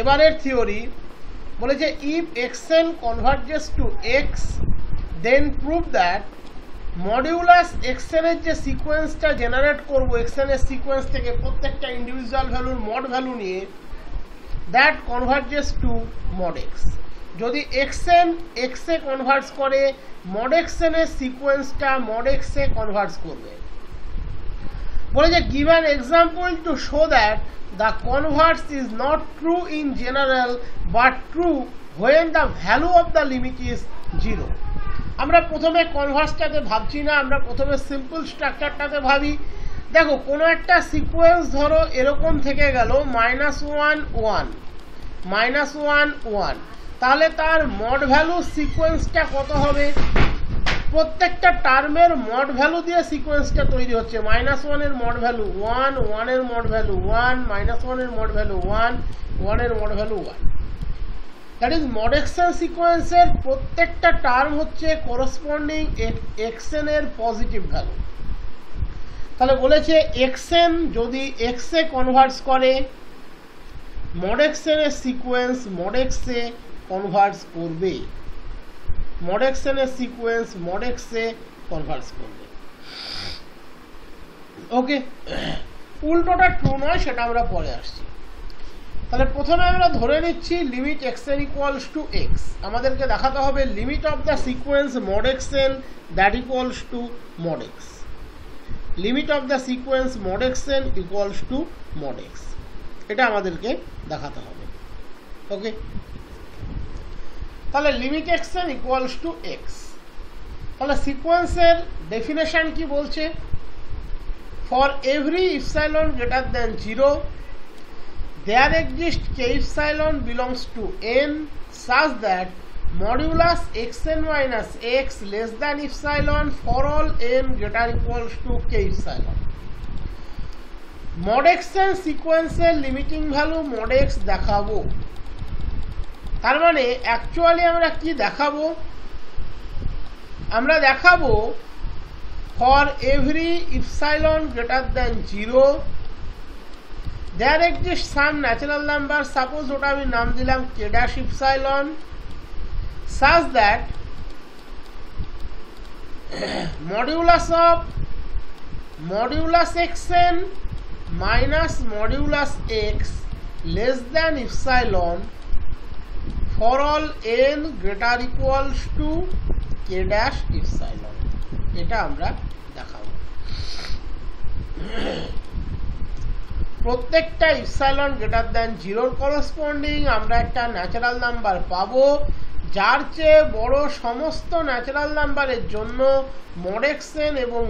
এবারের থিওরি বলেছে if xn converges to x then prove that modulus xn এর যে সিকোয়েন্সটা জেনারেট করব xn এর সিকোয়েন্স থেকে প্রত্যেকটা ইন্ডিভিজুয়াল ভ্যালুর মড ভ্যালু নিয়ে that converges to mod x। যদি xn x এ কনভার্স করে মড xn এর সিকোয়েন্সটা মড x এ কনভার্স করবে। বলেছে give an example to show that the converse is not true in general but true when the value of the limit is 0। আমরা প্রথমে কনভার্সটাতে ভাবছি না, আমরা প্রথমে সিম্পল স্ট্রাকচারটাতে ভাবি। দেখো কোনো একটা সিকোয়েন্স ধরো এরকম থেকে গেল -1 1 -1 1, তাহলে তার মড ভ্যালু সিকোয়েন্সটা কত হবে? প্রত্যেকটা টার্মের মড ভ্যালু দিয়ে সিকোয়েন্সটা তৈরি হচ্ছে। -1 এর মড ভ্যালু 1, 1 এর মড ভ্যালু 1, -1 এর মড ভ্যালু 1, 1 এর mod value 1। That is mod xn সিকোয়েন্সের প্রত্যেকটা টার্ম হচ্ছে করসপন্ডিং xn এর পজিটিভ ভ্যালু। তাহলে বলেছে xn যদি x এ কনভার্স করে মড xn এর সিকোয়েন্স মড x এ কনভার্স করবে, মড xn এর সিকোয়েন্স মড x এ কনভার্স করবে। ওকে, উল্টোটা ট্রু নয়, সেটা আমরা পরে আসছি। তাহলে প্রথমে আমরা ধরে নিচ্ছি limit xn equals to x। আমাদেরকে দেখাতে হবে limit of the sequence mod xn that equals to mod x। Limit of the sequence mod xn equals to mod x, এটা আমাদেরকে দেখাতে হবে। ওকে, তাহলে limit xn equals to x। তাহলে সিকোয়েন্সের ডেফিনেশন কি বলছে? For every epsilon greater than 0 there exists k epsilon belongs to n such that modulus xn minus x less than epsilon for all n greater equals to k epsilon। mod xn সিকোয়েন্সের limiting value mod x দেখাবো। তার মানে actually আমরা কি দেখাবো? আমরা দেখাবো for every epsilon greater than 0 there exists some natural number, suppose ওটা আমি নাম দিলাম k dash epsilon, such that modulus xn minus modulus x less than epsilon for all n greater equals to k dash epsilon। এটা আমরা দেখাবো। প্রত্যেকটা epsilon greater than 0 corresponding আমরা একটা ন্যাচারাল নাম্বার পাবো, যার চেয়ে বড় সমস্ত ন্যাচারাল নাম্বারের জন্য মড xn এবং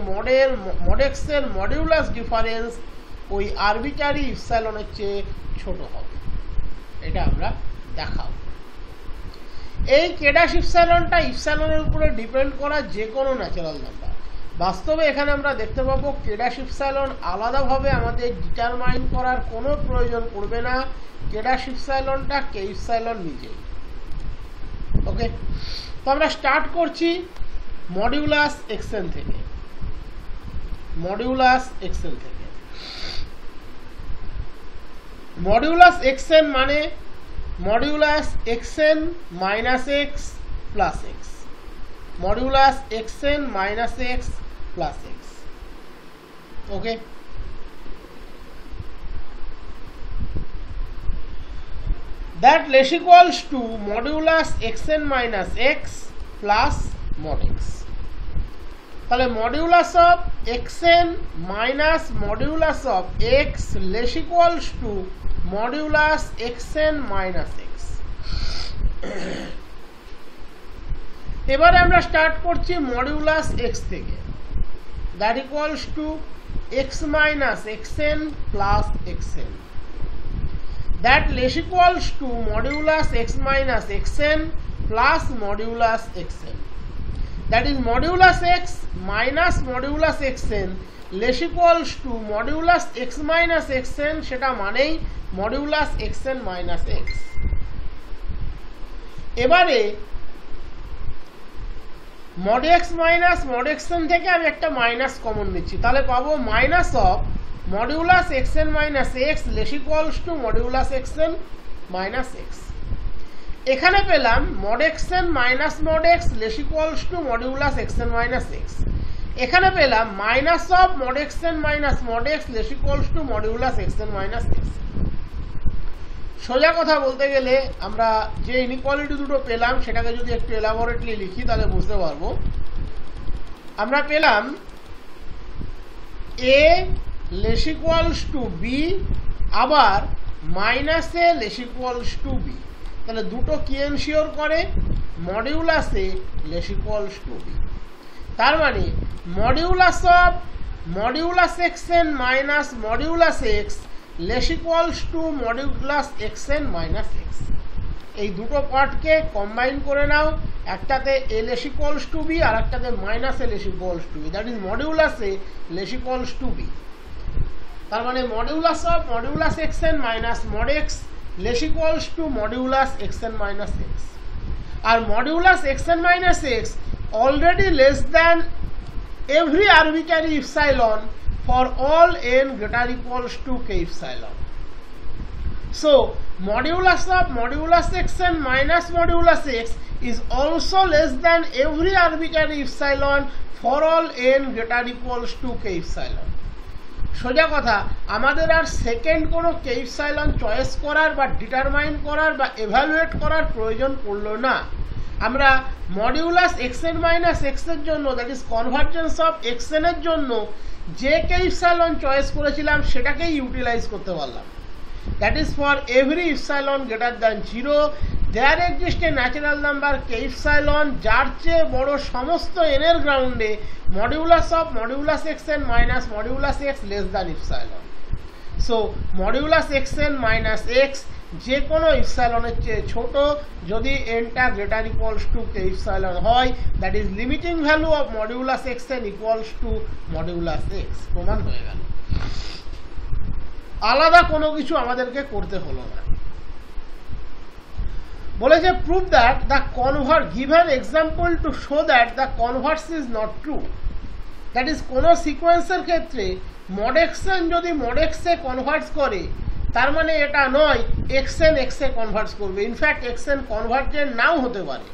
মড x এর মডিউলাস ডিফারেন্স ওই আরবিটারি ইপসাইলনের চেয়ে ছোট হবে। এটা আমরা দেখাবো। এই k dash ইপসাইলনটা ইপসাইলনের উপরে ডিপেন্ড করা যে কোনো ন্যাচারাল নাম্বার। বাস্তবে এখানে আমরা দেখতে পাবো k dash ইপসাইলন আলাদাভাবে আমাদের ডিটারমাইন করার কোনো প্রয়োজন পড়বে না, k dash ইপসাইলনটা k ইপসাইলন নিজেই। ওকে, তো আমরা স্টার্ট করছি মডিউলাস xn থেকে। মডিউলাস xn থেকে মডিউলাস xn মানে modulus xn minus x plus x, modulus xn minus x plus x। okay, that less equals to modulus xn minus x plus mod x। তাহলে modulus of xn minus modulus of x less equals to modulus xn minus x। এবারে আমরা start করছি modulus x থেকে, that equals to x minus xn plus xn, that less equals to modulus x minus xn plus modulus xn, that is modulus x minus modulus xn less equals to modulus x minus xn, সেটা মানেই modulus xn minus x। এবারে mod x minus mod xn থেকে আমি একটা minus common নিচ্ছি, তাহলে পাবো minus of modulus xn minus x less equals to modulus xn minus x. এখানে পেলাম mod x N minus mod X less equals to modulus x N minus x. এখানে পেলাম minus of mod x N minus mod X less equals to modulus x N minus x. সোজা কথা বলতে গেলে আমরা যে ইনইকুয়ালিটি দুটো পেলাম সেটাকে যদি একটু এলাবোরেটলি লিখি তাহলে বুঝতে পারবো। আমরা পেলাম A less equals to B আবার minus A less equals to B. তাহলে দুটো কি এনশিওর করে? Modulus A less equals to B. তার মানে modulus of modulus x N minus modulus x less equals to modulus x N minus X. এই দুটো পার্টকে কম্বাইন করে নাও, একটাতে A less equals to B আর একটাতে minus A less equals to B, that is modulus A less equals to B. তার মানে modulus of modulus x N minus mod X less equals to modulus x N minus X. আর modulus x N minus X already less than every arbitrary epsilon for all n greater equals to k epsilon. So modulus of modulus xn minus modulus x is also less than every arbitrary epsilon for all n greater equals to k epsilon. সোজা কথা, আমাদের আর second কোনো কে epsilon choice করার বা determine করার বা evaluate করার প্রয়োজন পড়লো না। আমরা modulus x N minus x এর জন্য, that is convergence of x N এর জন্য যে কে ইপসাইলন চয়েস করেছিলাম সেটাকেই ইউটিলাইজ করতে পারলাম। That is for every epsilon greater than 0 there exist a natural number k epsilon যার চেয়ে বড় সমস্ত এন এর গ্রাউন্ডে modulus of modulus x N minus modulus x less than epsilon. So modulus x N minus x যে কোনো ইপসাইলনের চেয়ে ছোট যদি এনটা greater equals to k epsilon হয়, that is limiting value of modulus x N equals to modulus x. প্রমাণ হয়ে গেল, আলাদা কোনো কিছু আমাদেরকে করতে হলো না। বলেছে prove that the convert given example to show that the Converse is not true. That is কোনো সিকোয়েন্সের ক্ষেত্রে মড এক্স এন যদি মড এক্স এ কনভার্টস করে তার মানে এটা নয় এক্স এন এক্স এ কনভার্টস করবে। ইনফ্যাক্ট এক্স এন কনভার্জেন্ট নাও হতে পারে।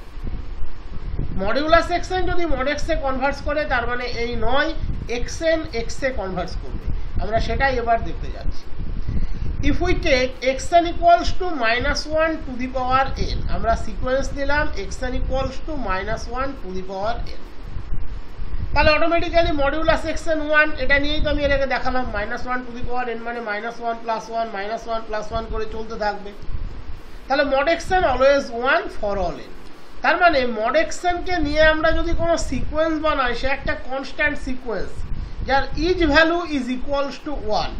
মডিউলাস এক্স এন যদি মড এক্স এ কনভার্টস করে তার মানে এই নয় এক্স এন এক্স এ কনভার্টস করবে। আমরা সেটাই এবার দেখতে যাচ্ছি। If we take X N equals to -1 to the power N, আমরা সিকোয়েন্স নিলাম X N equals to -1 to the power N, তাহলে অটোমেটিক্যালি মডিউলাস এক্স এন 1, এটা নিয়েই তো আমি এটাকে দেখালাম। -1 টু দি পাওয়ার এন মানে -1 + 1 -1 + 1 করে চলতে থাকবে। তাহলে mod x N always 1 for all N. তার মানে মড এক্স এনকে নিয়ে আমরা যদি কোনো সিকোয়েন্স বানাই সে একটা কনস্ট্যান্ট সিকোয়েন্স যার each value is equals to 1।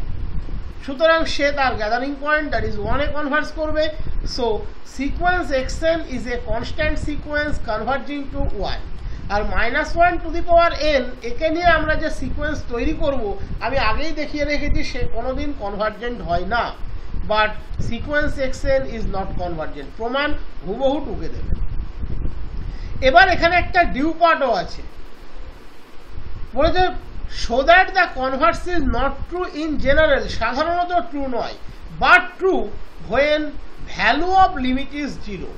সুতরাং সে তার গ্যাদারিং পয়েন্ট দ্যাট ইজ 1 এ কনভার্স করবে। So sequence x n is a constant sequence converging to 1। আর -1 টু দি পাওয়ার এন একে নিয়ে আমরা যে সিকোয়েন্স তৈরি করব আমি আগেই দেখিয়ে রেখেছি সে কোনোদিন কনভার্জেন্ট হয় না। But sequence x n is not convergent, প্রমাণ হুবহু টুকে দেবে। এবার এখানে একটা ডিউ পার্টও আছে। বলেছে show that the Converse is not true in general, সাধারণত ট্রু নয়, but true when value of limit is 0।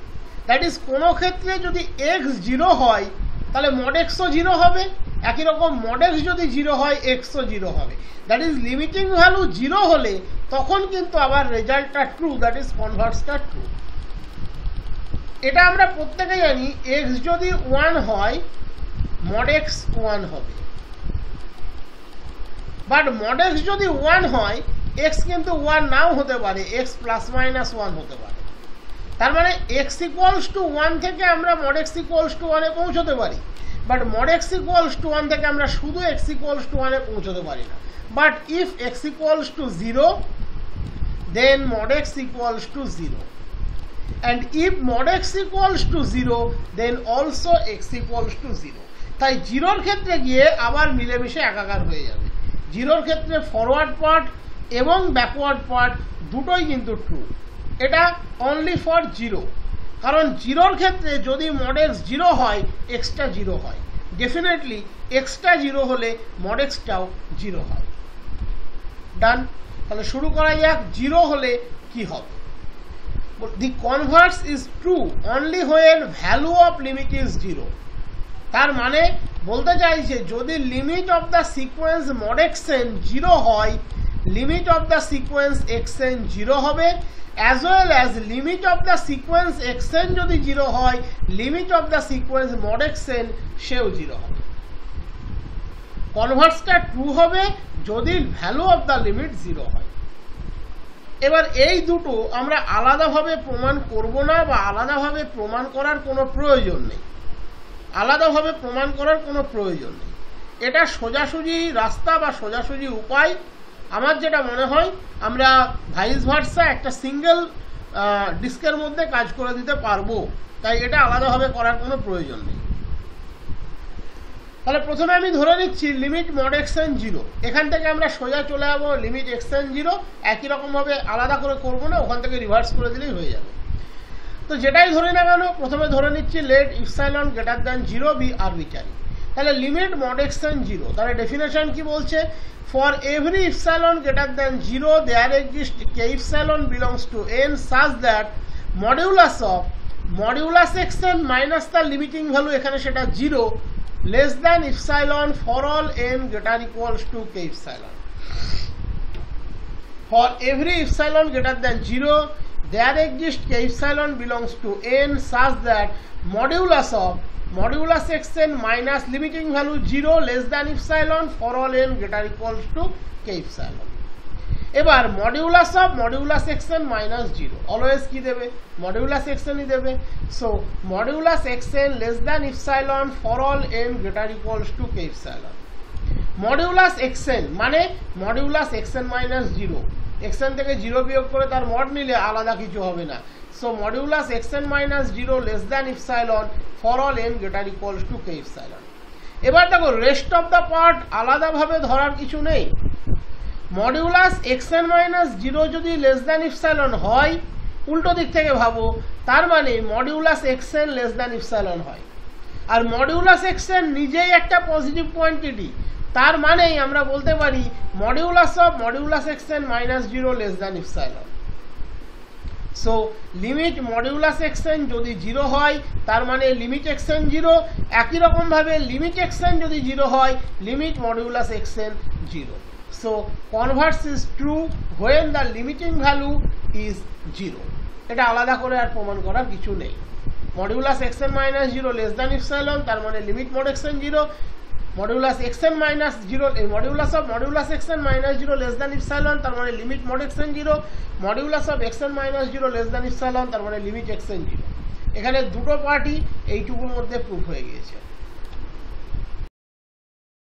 That is কোনো ক্ষেত্রে যদি এক্স 0 হয় তাহলে মড এক্সও 0 হবে, একই রকম মড এক্স যদি 0 হয় এক্সও 0 হবে। দ্যাট ইজ লিমিটিং ভ্যালু 0 হলে তখন কিন্তু আবার রেজাল্টটা ট্রু, দ্যাট ইজ কনভার্সটা ট্রু। এটা আমরা প্রত্যেকেই জানি এক্স যদি 1 হয় মড এক্স 1 হবে, বাট মড এক্স যদি 1 হয় এক্স কিন্তু 1 নাও হতে পারে, এক্স ±1 হতে পারে। তার মানে x ইকুয়ালস টু 1 থেকে আমরা মড x ইকুয়ালস টু 1 এ পৌঁছতে পারি, but mod x equals to 1 থেকে আমরা শুধু x ইকুয়ালস টু 1 এ পৌঁছতে পারি না। But if x equals to 0 then mod x equals to 0, and if mod x equals to 0 then also x equals to 0। তাই 0 ক্ষেত্রে গিয়ে আবার মিলেমিশে একাকার হয়ে যাবে। 0 ক্ষেত্রে ফরওয়ার্ড পার্ট এবং ব্যাকওয়ার্ড পার্ট দুটোই কিন্তু ট্রু। এটা অনলি ফর 0, কারণ 0 ক্ষেত্রে যদি মড x 0 হয় এক্সটা 0 হয়, ডেফিনেটলি এক্সটা 0 হলে মড এক্সটাও 0 হয়। ডান, তাহলে শুরু করা যাক 0 হলে কি হবে। the converse is true only when value of limit is 0 তার মানে বলতে চাইছে যদি limit of the sequence mod xn 0 হয় limit of the sequence xn 0 হবে as well as limit of the sequence xn যদি 0 হয় limit of the sequence mod xn সেও 0 হবে কনভার্সটা ট্রু হবে যদি ভ্যালু অফ দ্য লিমিট 0 হয় এবার এই দুটো আমরা আলাদাভাবে প্রমাণ করব না বা আলাদাভাবে প্রমাণ করার কোনো প্রয়োজন নেই এটা সোজাসুজি রাস্তা বা সোজাসুজি উপায় আমার যেটা মনে হয় আমরা ভাইস ভার্সা একটা সিঙ্গেল ডিস্কের মধ্যে কাজ করে দিতে পারবো তাই এটা আলাদাভাবে করার কোনো প্রয়োজন নেই তাহলে প্রথমে আমি ধরে নিচ্ছি লিমিট mod xn 0 এখান থেকে আমরা সোজা চলে যাব লিমিট xn 0 একই রকমভাবে আলাদা করে করব না ওখান থেকে রিভার্স করে দিলেই হয়ে যাবে তো যেটাই ধরে না কেন প্রথমে ধরে নিচ্ছি let epsilon greater than 0 be arbitrary then limit mod xn 0 তাহলে ডেফিনেশন কি বলছে for every epsilon greater than 0 there exists k epsilon belongs to n such that modulus xn minus the limiting value এখানে সেটা 0 less than epsilon for all n greater equals to k epsilon for every epsilon greater than 0 there exists k epsilon belongs to n such that modulus xn minus limiting value 0 less than epsilon for all n greater equals to k epsilon এবার modulus xn minus 0 always কি দেবে modulus xn ই দেবে so modulus xn less than epsilon for all n greater equals to k epsilon modulus xn মানে modulus xn minus 0 xn থেকে 0 বিয়োগ করে তার mod নিলে আলাদা কিছু হবে না so modulus xn minus 0 less than epsilon for all n greater equals to k epsilon এবার দেখো রেস্ট অফ দ্য পার্ট আলাদাভাবে ধরার কিছু নেই modulus xn minus 0 যদি less than epsilon হয় উল্টো দিক থেকে ভাবো তার মানে modulus xn less than epsilon হয় আর modulus xn নিজেই একটা পজিটিভ কোয়ান্টিটি তার মানেই আমরা বলতে পারি modulus xn minus 0 less than epsilon so limit modulus xn যদি 0 হয় তার মানে limit xn 0 একই রকম ভাবে limit xn যদি 0 হয় limit modulus xn 0 so converse is true when the limiting value is 0 এটা আলাদা করে আর প্রমাণ করার কিছু নেই modulus xn minus 0 less than epsilon তার মানে limit mod xn 0 modulus xn minus 0 modulus xn minus 0 less than epsilon তার মানে limit mod xn 0 modulus of xn minus 0 less than epsilon তার মানে limit xn 0 এখানে দুটো পার্টি এইটুকুর মধ্যে proof হয়ে গিয়েছে